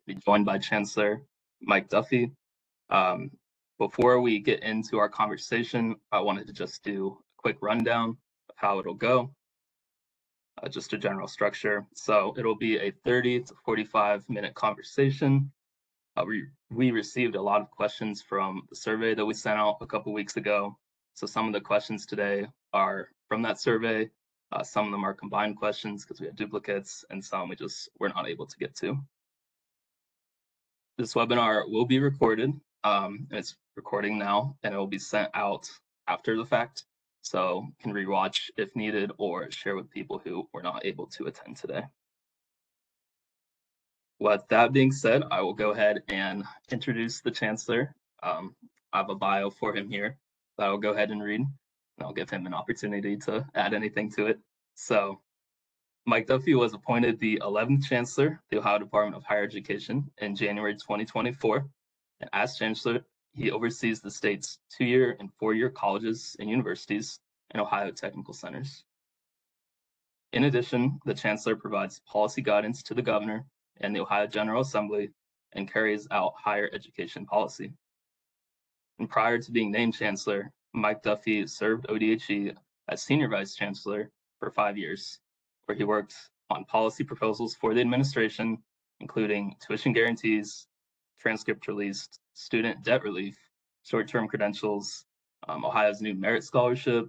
Be joined by Chancellor Mike Duffey. Um, Before we get into our conversation, I wanted to just do a quick rundown of how it'll go, just a general structure. So it'll be a 30 to 45-minute conversation. We received a lot of questions from the survey that we sent out a couple weeks ago. So some of the questions today are from that survey. Some of them are combined questions because we had duplicates, and some we just were not able to get to. This webinar will be recorded, and it's recording now, and it will be sent out after the fact. So you can rewatch if needed or share with people who were not able to attend today. With that being said, I will go ahead and introduce the Chancellor. I have a bio for him here that I'll go ahead and read, and I'll give him an opportunity to add anything to it. So Mike Duffey was appointed the 11th Chancellor of the Ohio Department of Higher Education in January 2024. And as Chancellor, he oversees the state's 2-year and 4-year colleges and universities and Ohio technical centers. In addition, the Chancellor provides policy guidance to the Governor and the Ohio General Assembly and carries out higher education policy. And prior to being named Chancellor, Mike Duffey served ODHE as Senior Vice Chancellor for 5 years, where he worked on policy proposals for the administration, including tuition guarantees, transcript release, student debt relief, short-term credentials, Ohio's new merit scholarship,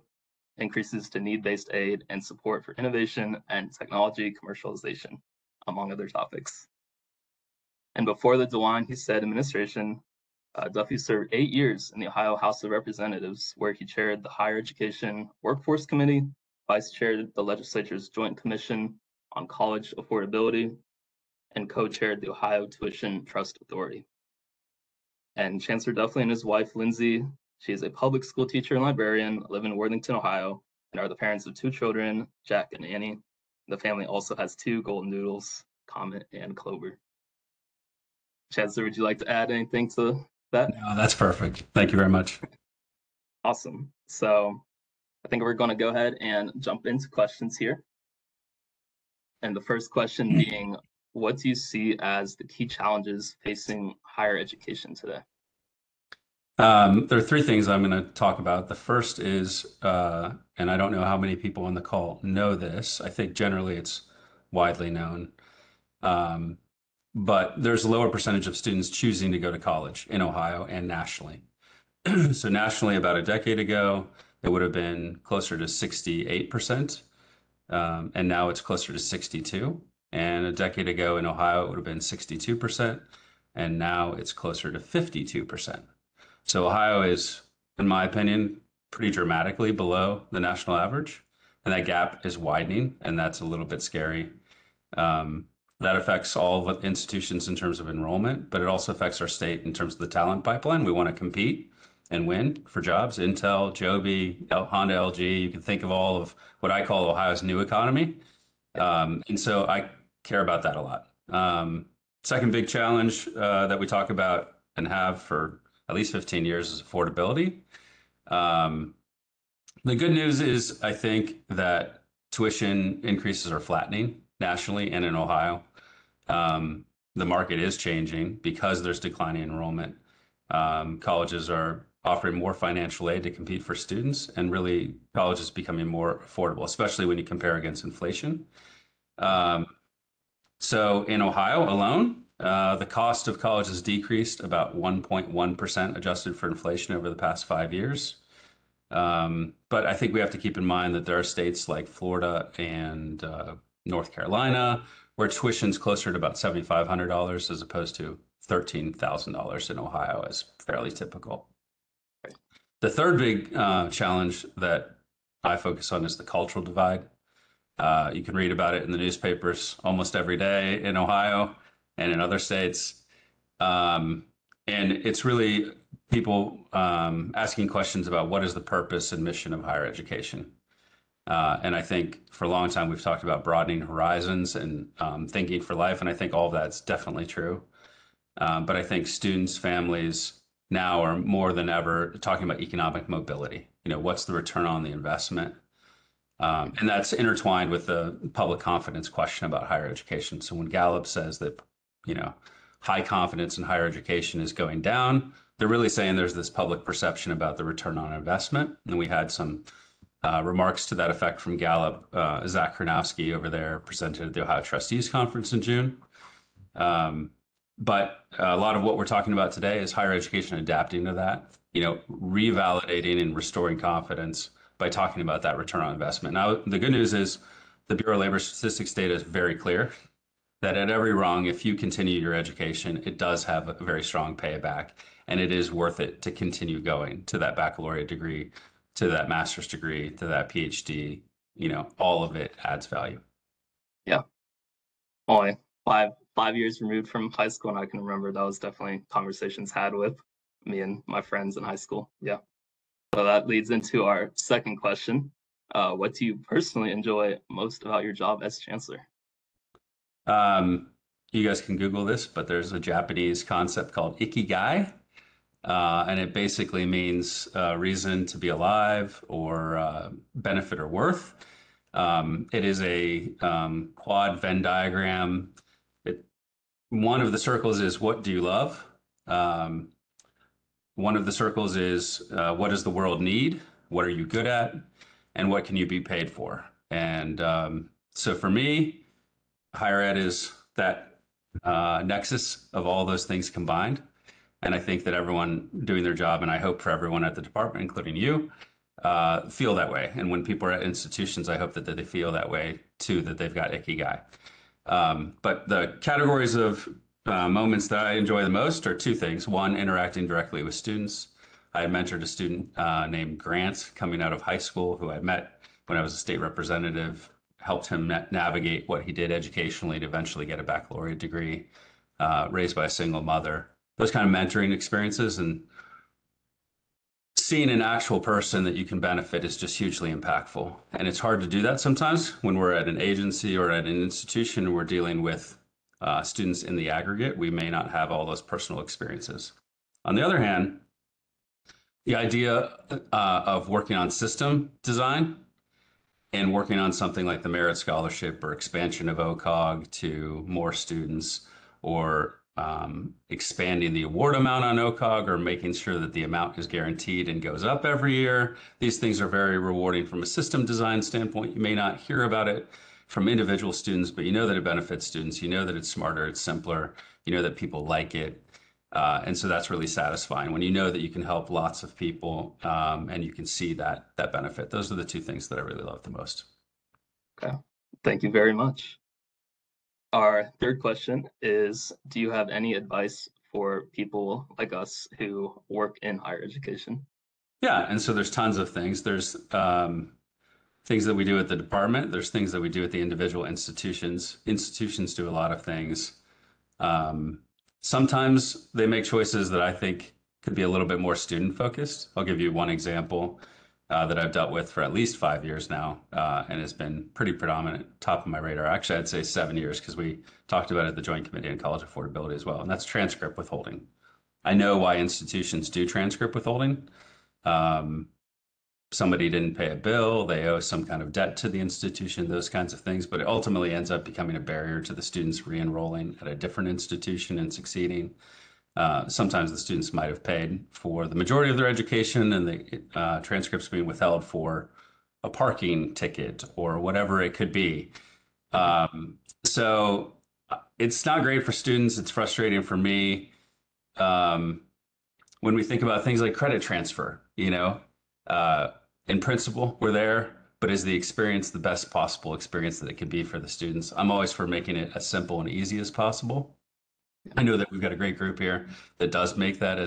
increases to need-based aid, and support for innovation and technology commercialization, among other topics. And before the DeWine, he said administration, Duffey served 8 years in the Ohio House of Representatives, where he chaired the Higher Education Workforce Committee, vice chaired the legislature's Joint Commission on College Affordability, and co-chaired the Ohio Tuition Trust Authority. And Chancellor Duffey and his wife, Lindsay, she is a public school teacher and librarian, live in Worthington, Ohio, and are the parents of 2 children, Jack and Annie. The family also has 2 golden doodles, Comet and Clover. Chancellor, would you like to add anything to that? No, that's perfect. Thank you very much. Awesome. So I think we're going to go ahead and jump into questions here. And the first question being, what do you see as the key challenges facing higher education today? There are 3 things I'm going to talk about. The first is, and I don't know how many people on the call know this. I think generally it's widely known. But there's a lower percentage of students choosing to go to college in Ohio and nationally. So nationally, about a decade ago, it would have been closer to 68%, and now it's closer to 62%. And a decade ago in Ohio, it would have been 62%, and now it's closer to 52%. So Ohio is, in my opinion, pretty dramatically below the national average, and that gap is widening, and that's a little bit scary. That affects all of the institutions in terms of enrollment, but it also affects our state in terms of the talent pipeline. We want to compete and win for jobs. Intel, Joby, Honda, LG, you can think of all of what I call Ohio's new economy. And so I care about that a lot. Second big challenge that we talk about and have for at least 15 years is affordability. The good news is I think that tuition increases are flattening nationally and in Ohio. The market is changing because there's declining enrollment. Colleges are offering more financial aid to compete for students, and really college is becoming more affordable, especially when you compare against inflation. So in Ohio alone, the cost of college has decreased about 1.1% adjusted for inflation over the past 5 years. But I think we have to keep in mind that there are states like Florida and North Carolina where tuition's closer to about $7,500 as opposed to $13,000 in Ohio as fairly typical. The third big challenge that I focus on is the cultural divide. You can read about it in the newspapers almost every day in Ohio and in other states. And it's really people asking questions about what is the purpose and mission of higher education. And I think for a long time we've talked about broadening horizons and thinking for life, and I think all of that's definitely true. But I think students, families now are more than ever talking about economic mobility. You know, what's the return on the investment? And that's intertwined with the public confidence question about higher education. So when Gallup says that, you know, high confidence in higher education is going down. They're really saying there's this public perception about the return on investment. And we had some remarks to that effect from Gallup. Zach Karnowski over there presented at the Ohio Trustees Conference in June. But a lot of what we're talking about today is higher education adapting to that, revalidating and restoring confidence by talking about that return on investment. Now, the good news is the Bureau of Labor Statistics data is very clear that at every rung, if you continue your education, it does have a very strong payback, and it is worth it to continue going to that baccalaureate degree, to that master's degree, to that PhD. All of it adds value. Yeah. Only five years removed from high school, and I can remember that was definitely conversations had with me and my friends in high school. Yeah. So that leads into our second question. What do you personally enjoy most about your job as chancellor? You guys can Google this, but there's a Japanese concept called ikigai, and it basically means reason to be alive or benefit or worth. It is a quad Venn diagram. One of the circles is what do you love? One of the circles is what does the world need? What are you good at? And what can you be paid for? And so for me, higher ed is that nexus of all those things combined. And I think that everyone doing their job, and I hope for everyone at the department, including you, feel that way. And when people are at institutions, I hope that they feel that way too, that they've got ikigai. But the categories of moments that I enjoy the most are two things. One, interacting directly with students. I mentored a student named Grant coming out of high school who I met when I was a state representative, helped him navigate what he did educationally to eventually get a baccalaureate degree, raised by a single mother. Those kind of mentoring experiences and seeing an actual person that you can benefit is just hugely impactful. And it's hard to do that sometimes when we're at an agency or at an institution and we're dealing with students in the aggregate. We may not have all those personal experiences. On the other hand, the idea of working on system design and working on something like the Merit Scholarship or expansion of OCOG to more students or expanding the award amount on OCOG or making sure that the amount is guaranteed and goes up every year. These things are very rewarding from a system design standpoint. You may not hear about it from individual students, but you know that it benefits students. You know that it's smarter, it's simpler. You know that people like it. And so that's really satisfying when you know that you can help lots of people and you can see that benefit. Those are the two things that I really love the most. Okay. Thank you very much. Our third question is, do you have any advice for people like us who work in higher education? Yeah, and so there's tons of things. There's things that we do at the department. There's things that we do at the individual institutions. Institutions do a lot of things. Sometimes they make choices that I think could be a little bit more student focused. I'll give you one example that I've dealt with for at least 5 years now, and has been pretty predominant, top of my radar. Actually, I'd say 7 years because we talked about it at the Joint Committee on College Affordability as well, and that's transcript withholding. I know why institutions do transcript withholding. Somebody didn't pay a bill, they owe some kind of debt to the institution, those kinds of things, but it ultimately ends up becoming a barrier to the students re-enrolling at a different institution and succeeding. Sometimes the students might have paid for the majority of their education and the transcripts being withheld for a parking ticket or whatever it could be. So it's not great for students. It's frustrating for me. When we think about things like credit transfer, in principle, we're there, but is the experience the best possible experience that it can be for the students? I'm always for making it as simple and easy as possible. I know that we've got a great group here that does make that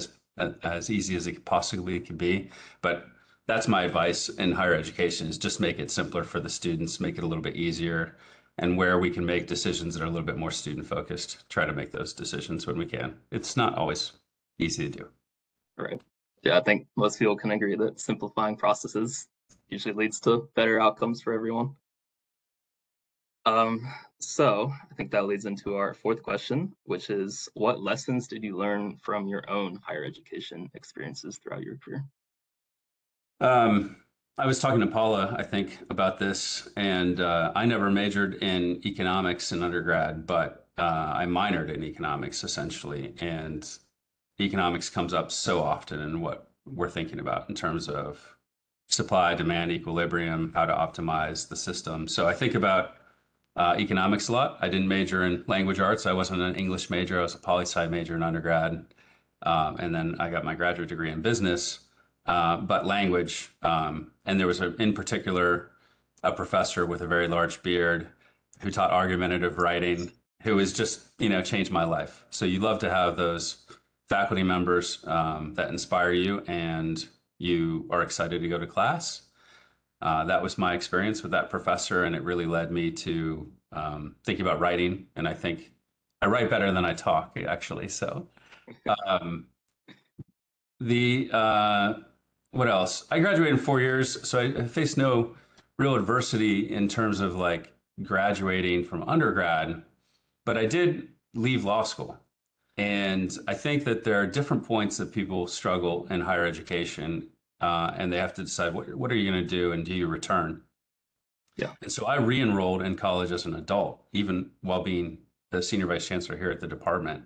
as easy as it possibly can be, but that's my advice in higher education is just make it simpler for the students, make it a little bit easier, and where we can make decisions that are a little bit more student focused, try to make those decisions when we can. It's not always easy to do. Right. Yeah, I think most people can agree that simplifying processes usually leads to better outcomes for everyone. So I think that leads into our fourth question, which is, what lessons did you learn from your own higher education experiences throughout your career? I was talking to Paula, I think, about this, and I never majored in economics in undergrad, but I minored in economics essentially, and economics comes up so often in what we're thinking about in terms of supply, demand, equilibrium, how to optimize the system. So I think about economics a lot. I didn't major in language arts. I wasn't an English major. I was a poli-sci major in undergrad. And then I got my graduate degree in business, but language. And there was, in particular, a professor with a very large beard who taught argumentative writing, who has just, changed my life. So you love to have those faculty members that inspire you and you are excited to go to class. That was my experience with that professor, and it really led me to thinking about writing. And I think I write better than I talk, actually. So um, the what else? I graduated in 4 years, so I faced no real adversity in terms of like graduating from undergrad, but I did leave law school. And I think that there are different points that people struggle in higher education, and they have to decide what are you going to do, and do you return? Yeah. And so I re-enrolled in college as an adult, even while being the senior vice chancellor here at the department,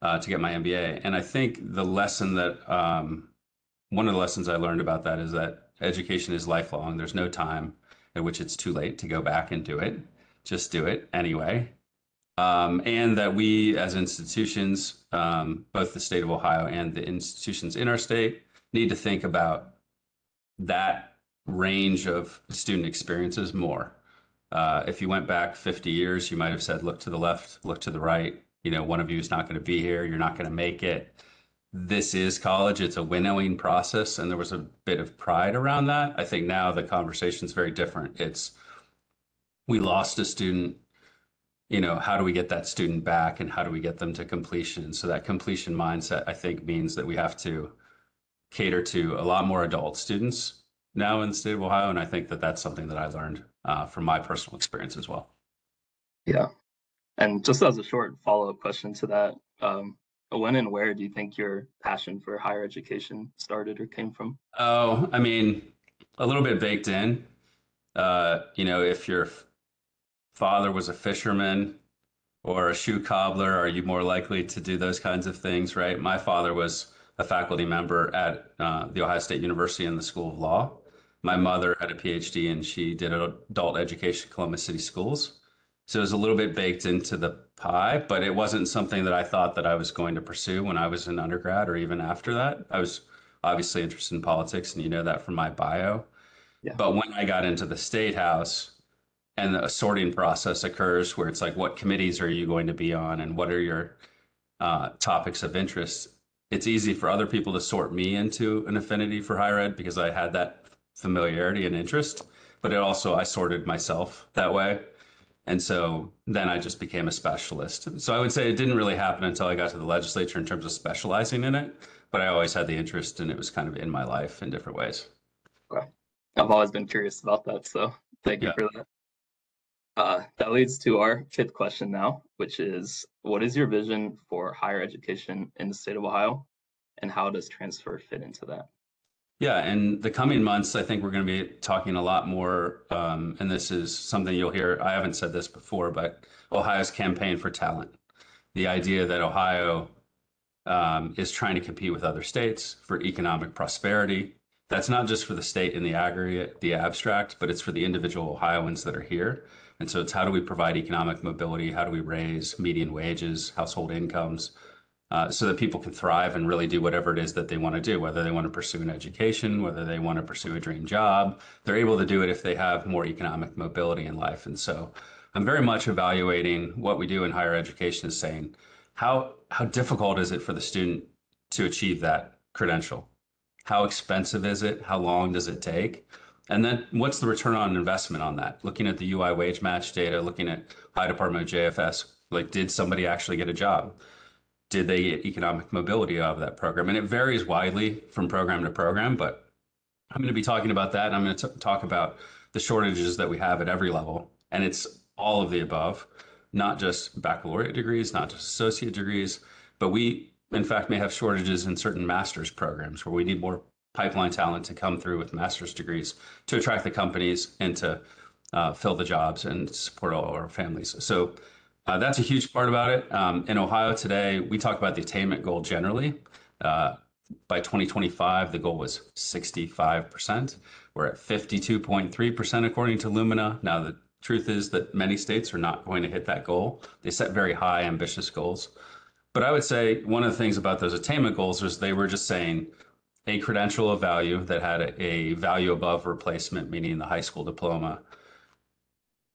to get my MBA. And I think the lesson that one of the lessons I learned about that is that education is lifelong. There's no time at which it's too late to go back and do it. Just do it anyway. And that we as institutions, both the state of Ohio and the institutions in our state, need to think about that range of student experiences more. If you went back 50 years, you might have said, look to the left, look to the right. One of you is not going to be here. You're not going to make it. This is college. It's a winnowing process. And there was a bit of pride around that. I think now the conversation is very different. It's, we lost a student. How do we get that student back and how do we get them to completion? So that completion mindset, I think, means that we have to cater to a lot more adult students now in the state of Ohio. And I think that that's something that I learned from my personal experience as well. Yeah. And just as a short follow-up question to that, when and where do you think your passion for higher education started or came from? Oh, I mean, a little bit baked in. If your father was a fisherman or a shoe cobbler, are you more likely to do those kinds of things, right? My father was a faculty member at the Ohio State University in the School of Law. My mother had a PhD and she did adult education at Columbus City Schools. So it was a little bit baked into the pie, but it wasn't something that I thought that I was going to pursue when I was in undergrad or even after that. I was obviously interested in politics, and you know that from my bio. Yeah. But when I got into the state house, and a sorting process occurs where it's like, what committees are you going to be on and what are your topics of interest? It's easy for other people to sort me into an affinity for higher ed because I had that familiarity and interest, but I sorted myself that way. And so then I just became a specialist. So I would say it didn't really happen until I got to the legislature in terms of specializing in it, but I always had the interest and it was kind of in my life in different ways. Okay. I've always been curious about that, so thank you Yeah. for that. That leads to our fifth question now, which is, what is your vision for higher education in the state of Ohio, and how does transfer fit into that? Yeah, in the coming months, I think we're going to be talking a lot more, and this is something you'll hear. I haven't said this before, but Ohio's campaign for talent. The idea that Ohio is trying to compete with other states for economic prosperity. That's not just for the state in the aggregate, the abstract, but it's for the individual Ohioans that are here. And so it's how do we provide economic mobility? How do we raise median wages, household incomes, so that people can thrive and really do whatever it is that they want to do, whether they want to pursue an education, whether they want to pursue a dream job. They're able to do it if they have more economic mobility in life. And so I'm very much evaluating what we do in higher education is saying, how difficult is it for the student to achieve that credential? How expensive is it? How long does it take? And then what's the return on investment on that? Looking at the UI wage match data, looking at Ohio Department of JFS, like did somebody actually get a job? Did they get economic mobility out of that program? And it varies widely from program to program, but I'm going to be talking about that. And I'm going to talk about the shortages that we have at every level. And it's all of the above, not just baccalaureate degrees, not just associate degrees, but we, in fact, may have shortages in certain master's programs where we need more pipeline talent to come through with master's degrees to attract the companies and to fill the jobs and support all our families. So That's a huge part about it. In Ohio today, we talk about the attainment goal generally. Uh, by 2025, the goal was 65%. We're at 52.3% according to Lumina. Now, the truth is that many states are not going to hit that goal. They set very high, ambitious goals. But I would say one of the things about those attainment goals was they were just saying a credential of value that had a value above replacement, meaning the high school diploma,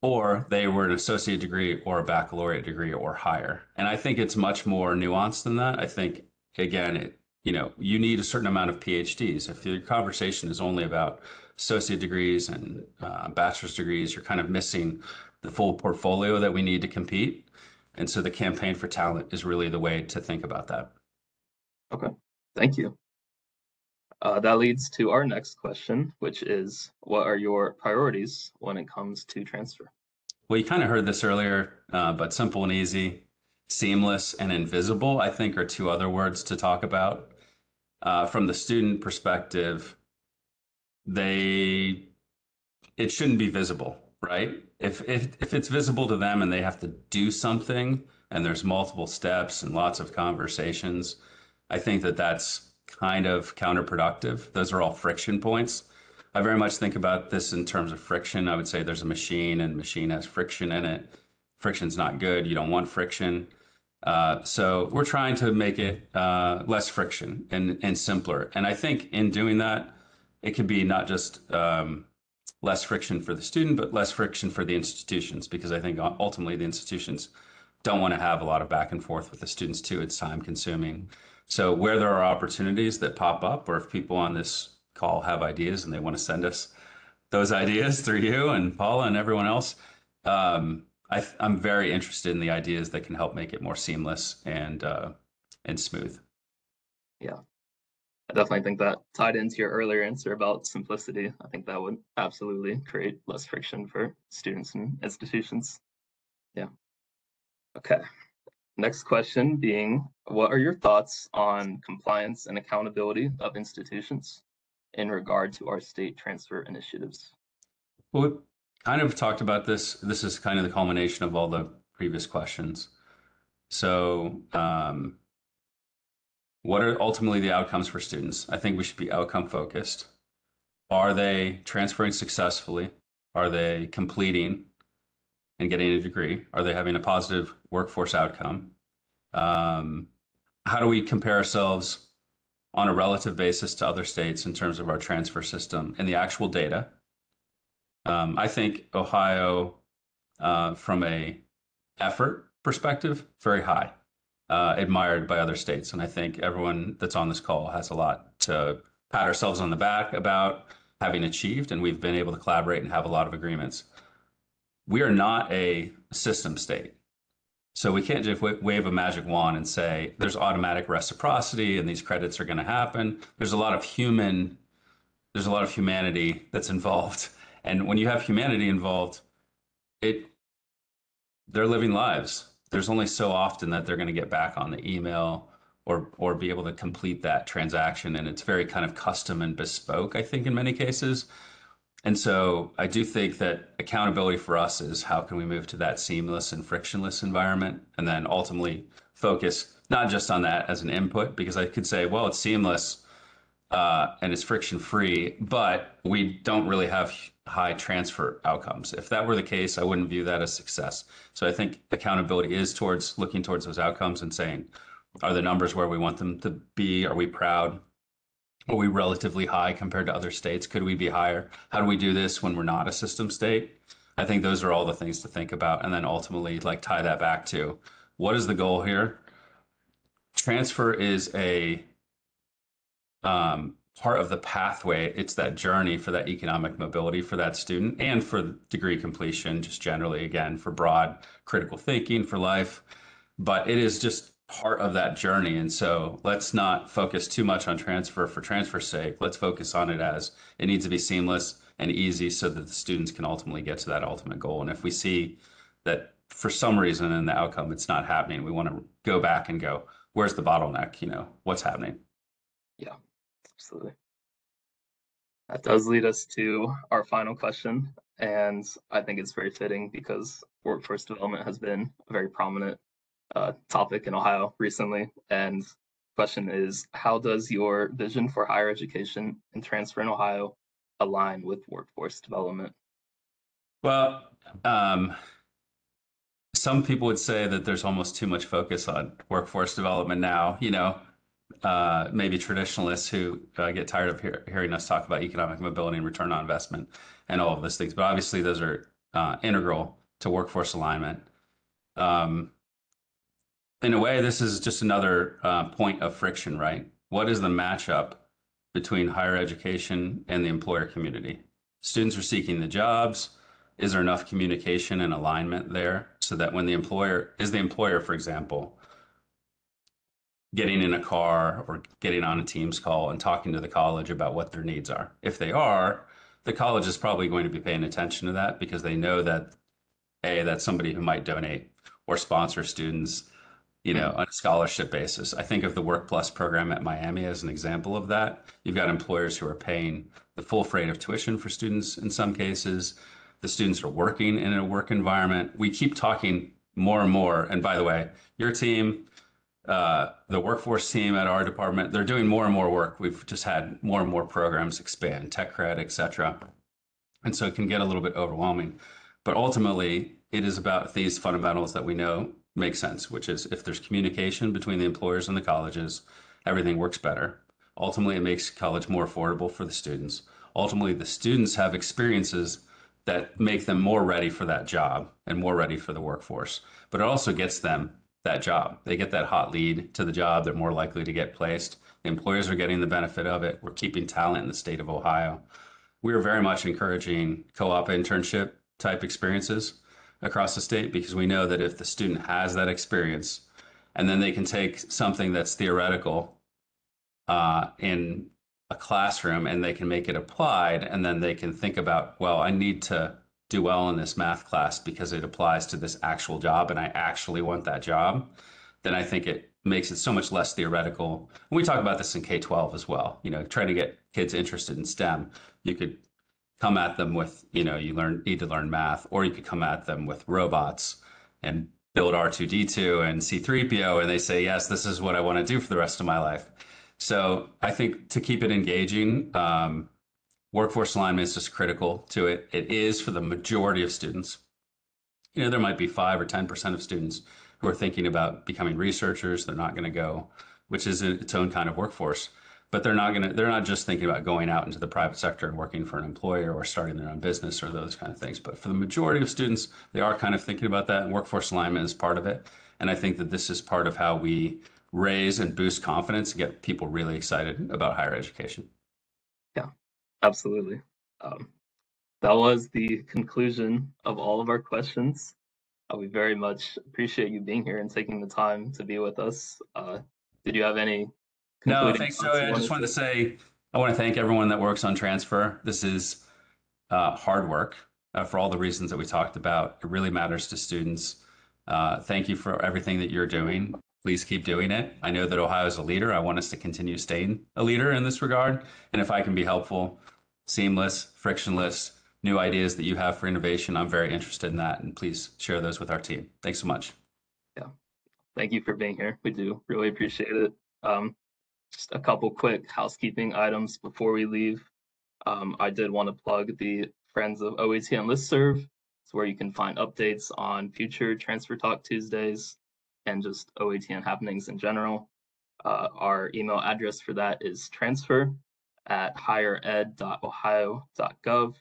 or they were an associate degree or a baccalaureate degree or higher. And I think it's much more nuanced than that. I think, again, you need a certain amount of PhDs. If your conversation is only about associate degrees and bachelor's degrees, you're kind of missing the full portfolio that we need to compete. And so the campaign for talent is really the way to think about that. Okay, thank you. That leads to our next question, which is, what are your priorities when it comes to transfer? Well, you kind of heard this earlier, but simple and easy, seamless and invisible, I think, are two other words to talk about. From the student perspective, they it shouldn't be visible, right? If it's visible to them and they have to do something and there's multiple steps and lots of conversations, I think that that's kind of counterproductive. Those are all friction points. I very much think about this in terms of friction. I would say there's a machine and machine has friction in it. Friction's not good. You don't want friction. So we're trying to make it less friction and simpler. And I think in doing that, it could be not just less friction for the student, but less friction for the institutions, because I think ultimately the institutions don't want to have a lot of back and forth with the students too. It's time consuming. So where there are opportunities that pop up, or if people on this call have ideas and they want to send us those ideas through you and Paula and everyone else, I'm very interested in the ideas that can help make it more seamless and smooth. Yeah, I definitely think that tied into your earlier answer about simplicity. I think that would absolutely create less friction for students and institutions. Yeah. Okay. Next question being, what are your thoughts on compliance and accountability of institutions in regard to our state transfer initiatives? Well, we kind of talked about this. This is kind of the culmination of all the previous questions. So, what are ultimately the outcomes for students? I think we should be outcome focused. Are they transferring successfully? Are they completing and getting a degree? Are they having a positive workforce outcome? Um, how do we compare ourselves on a relative basis to other states in terms of our transfer system and the actual data? I think Ohio, from a effort perspective, very high, admired by other states, and I think everyone that's on this call has a lot to pat ourselves on the back about having achieved, and we've been able to collaborate and have a lot of agreements. We are not a system state. So we can't just wave a magic wand and say there's automatic reciprocity and these credits are going to happen. There's a lot of humanity that's involved. And when you have humanity involved, it they're living lives. There's only so often that they're going to get back on the email or be able to complete that transaction. And it's very kind of custom and bespoke, I think, in many cases. And so I do think that accountability for us is how can we move to that seamless and frictionless environment, and then ultimately focus not just on that as an input, because I could say, well, it's seamless and it's friction free, but we don't really have high transfer outcomes. If that were the case, I wouldn't view that as success. So I think accountability is towards looking towards those outcomes and saying, are the numbers where we want them to be? Are we proud? Are we relatively high compared to other states? Could we be higher? How do we do this when we're not a system state? I think those are all the things to think about. And then ultimately, like, tie that back to what is the goal here? Transfer is a part of the pathway. It's that journey for that economic mobility for that student and for degree completion, just generally, again, for broad critical thinking for life. But it is just part of that journey. And so let's not focus too much on transfer for transfer's sake. Let's focus on it as it needs to be seamless and easy so that the students can ultimately get to that ultimate goal. And if we see that for some reason in the outcome it's not happening, we want to go back and go, where's the bottleneck? What's happening? Yeah, absolutely. That does lead us to our final question, and I think it's very fitting because workforce development has been a very prominent topic in Ohio recently. And question is, how does your vision for higher education and transfer in Ohio align with workforce development? Well, um, some people would say that there's almost too much focus on workforce development now. Maybe traditionalists who get tired of hearing us talk about economic mobility and return on investment and all of those things. But obviously, those are integral to workforce alignment. Um, in a way, this is just another point of friction, right? What is the matchup between higher education and the employer community? Students are seeking the jobs. Is there enough communication and alignment there so that when the employer, for example, getting in a car or getting on a Teams call and talking to the college about what their needs are? If they are, the college is probably going to be paying attention to that because they know that, A, that's somebody who might donate or sponsor students, Mm, on a scholarship basis. I think of the Work Plus program at Miami as an example of that. You've got employers who are paying the full freight of tuition for students in some cases. The students are working in a work environment. We keep talking more and more. And by the way, your team, the workforce team at our department, they're doing more and more work. We've just had more and more programs expand, tech credit, et cetera. And so it can get a little bit overwhelming. But ultimately, it is about these fundamentals that we know make sense, which is if there's communication between the employers and the colleges, everything works better. Ultimately, it makes college more affordable for the students. Ultimately, the students have experiences that make them more ready for that job and more ready for the workforce. But it also gets them that job. They get that hot lead to the job. They're more likely to get placed. The employers are getting the benefit of it. We're keeping talent in the state of Ohio. We are very much encouraging co-op internship type experiences across the state because we know that if the student has that experience and then they can take something that's theoretical in a classroom and they can make it applied and then they can think about, well, I need to do well in this math class because it applies to this actual job and I actually want that job, then I think it makes it so much less theoretical. And we talk about this in K-12 as well, trying to get kids interested in STEM. You could come at them with, need to learn math, or you could come at them with robots and build R2D2 and C3PO, and they say, yes, this is what I want to do for the rest of my life. So I think to keep it engaging, workforce alignment is just critical to it. It is for the majority of students. There might be 5 or 10% of students who are thinking about becoming researchers. They're not going to go, which is its own kind of workforce, but they're not just thinking about going out into the private sector and working for an employer or starting their own business or those kind of things. But for the majority of students, they are kind of thinking about that, and workforce alignment is part of it. And I think that this is part of how we raise and boost confidence and get people really excited about higher education. yeah, absolutely. Um, that was the conclusion of all of our questions. We very much appreciate you being here and taking the time to be with us. Did you have any No, concluding thanks, thoughts Joey. you I just wanted wanted to to? say I want to thank everyone that works on transfer. This is hard work for all the reasons that we talked about. It really matters to students. Thank you for everything that you're doing. Please keep doing it. I know that Ohio is a leader. I want us to continue staying a leader in this regard. And if I can be helpful, seamless, frictionless, new ideas that you have for innovation, I'm very interested in that. And please share those with our team. Thanks so much. Yeah, thank you for being here. We do really appreciate it. Um, just a couple quick housekeeping items before we leave. I did want to plug the Friends of OATN listserv. It's where you can find updates on future Transfer Talk Tuesdays and just OATN happenings in general. Our email address for that is transfer@highered.ohio.gov.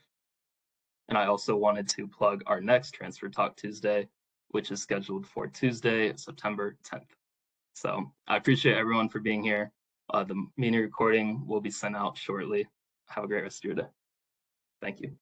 And I also wanted to plug our next Transfer Talk Tuesday, which is scheduled for Tuesday, September 10th. So I appreciate everyone for being here. The meeting recording will be sent out shortly. Have a great rest of your day. Thank you.